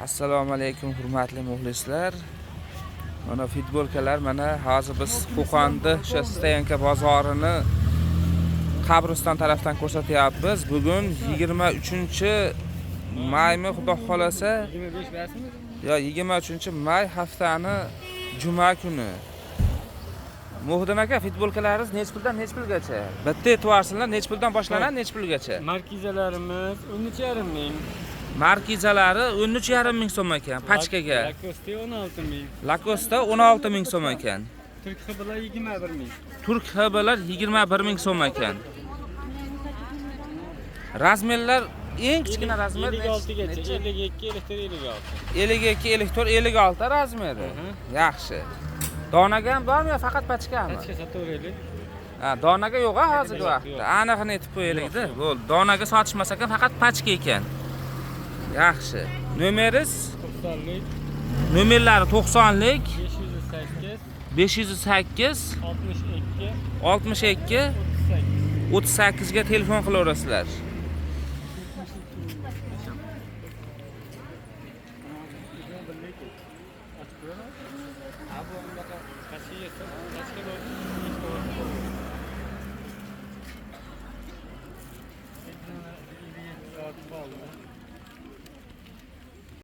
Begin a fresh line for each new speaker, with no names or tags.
Assalomu alaykum hurmatli muxlislar. Mana futbolkalar, mana hozir biz Qo'qonda o'sha Stoyanka bozorini qabriston tarafdan ko'rsatyapmiz. Bugun 23-maymi, xudo xolasa.
25 rasmi?
Yo, 23-may haftani juma kuni. Muhdin aka, futbolkalaringiz nech puldan nech pulgacha? Bitta e'tiborsizlar, nech puldan boshlanadi, nech pulgacha?
Markizalarimiz 13,5 ming.
Markizalari 13,5 ming so'm ekan, pachkaga.
Lacoste 16 ming.
Lacoste 16 ming so'm ekan.
Turk hibilar 21 ming.
Turk hibilar 21 ming so'm ekan. Razmerlar eng kichkina razmer
56 gacha, 52 elektr 56.
52 elektr 56 razmeri. Yaxshi. Donaga ham bormi yo faqat pachkami?
Pachka sataveraylik.
Ha, donaga yo'q hozirgi vaqtda. Aniqini aytib qo'yaylik-da. Bo'ldi. Donaga sotishmas ekan, faqat pachka ekan. Yaxshi. Nomeringiz?
90lik,
Nomerlari 90lik
508,
508
62,
62
38.
38 ga telefon qilaverasizlar.